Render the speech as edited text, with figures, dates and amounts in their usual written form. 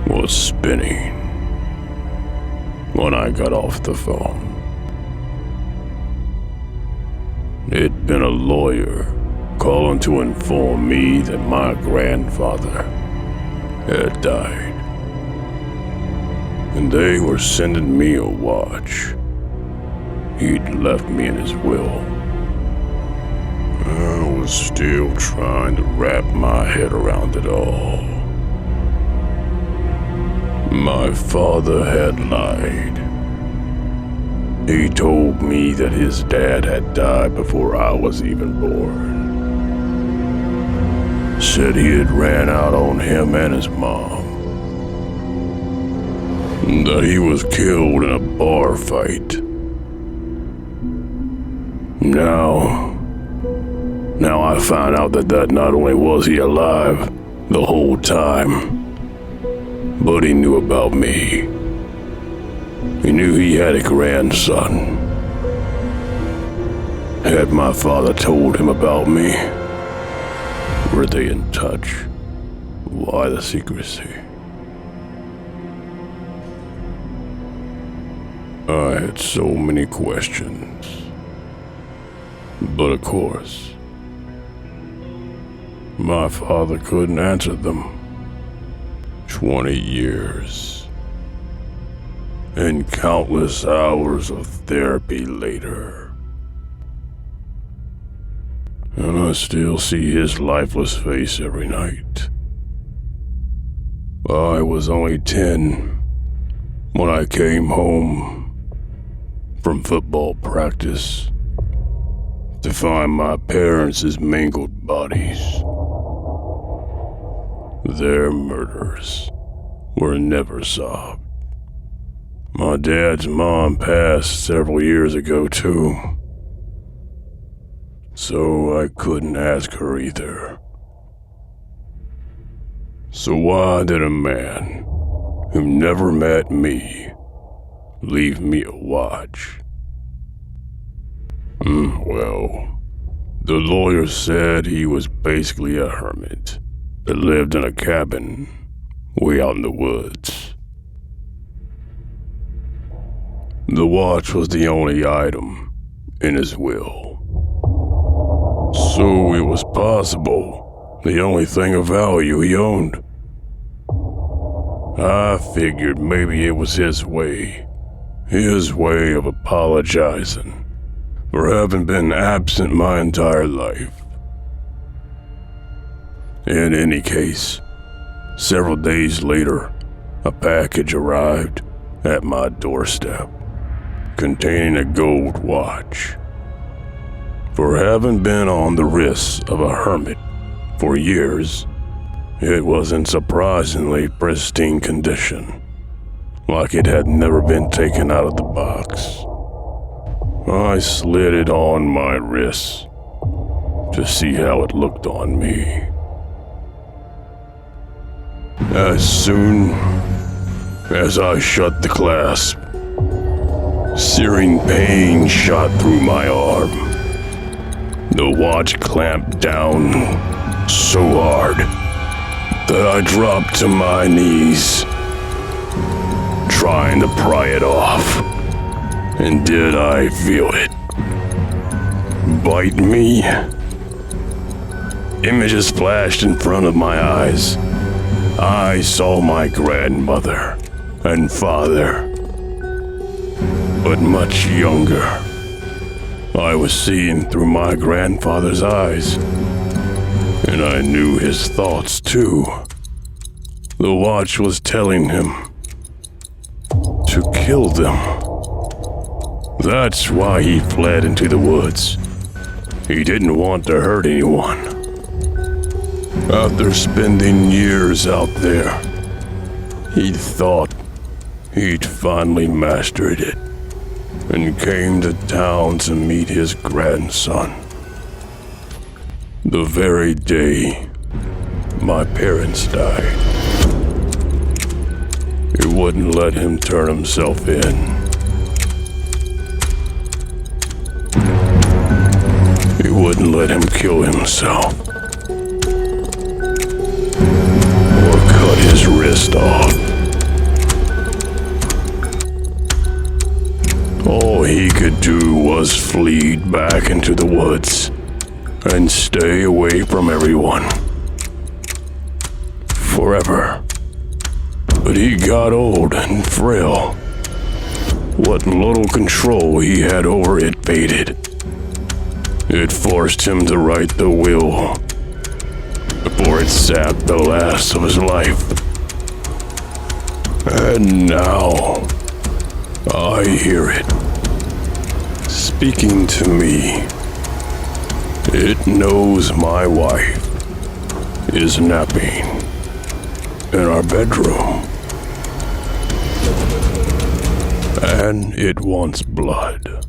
was spinning when I got off the phone. It'd been a lawyer calling to inform me that my grandfather had died, and they were sending me a watch he'd left me in his will. I was still trying to wrap my head around it all. My father had lied. He told me that his dad had died before I was even born. Said he had ran out on him and his mom. That he was killed in a bar fight. Now I found out that not only was he alive the whole time, but he knew about me. He knew he had a grandson. Had my father told him about me? Were they in touch? Why the secrecy? I had so many questions. But of course, my father couldn't answer them. 20 years and countless hours of therapy later, and I still see his lifeless face every night. I was only 10 when I came home from football practice to find my parents' mangled bodies. Their murders were never solved. My dad's mom passed several years ago too, so I couldn't ask her either. So why did a man who never met me leave me a watch? Well, the lawyer said he was basically a hermit that lived in a cabin way out in the woods. The watch was the only item in his will. So it was possible the only thing of value he owned. I figured maybe it was his way of apologizing for having been absent my entire life. In any case, several days later, a package arrived at my doorstep containing a gold watch. For having been on the wrists of a hermit for years, it was in surprisingly pristine condition, like it had never been taken out of the box. I slid it on my wrist to see how it looked on me. As soon as I shut the clasp, searing pain shot through my arm. The watch clamped down so hard that I dropped to my knees, trying to pry it off. And did I feel it bite me? Images flashed in front of my eyes. I saw my grandmother and father, but much younger. I was seeing through my grandfather's eyes, and I knew his thoughts too. The watch was telling him to kill them. That's why he fled into the woods. He didn't want to hurt anyone. After spending years out there, he thought he'd finally mastered it and came to town to meet his grandson. The very day my parents died, it wouldn't let him turn himself in. It wouldn't let him kill himself or cut his wrist off. he could do was flee back into the woods and stay away from everyone. Forever. But he got old and frail. What little control he had over it faded. It forced him to write the will before it sapped the last of his life. And now, I hear it, speaking to me. It knows my wife is napping in our bedroom. And it wants blood.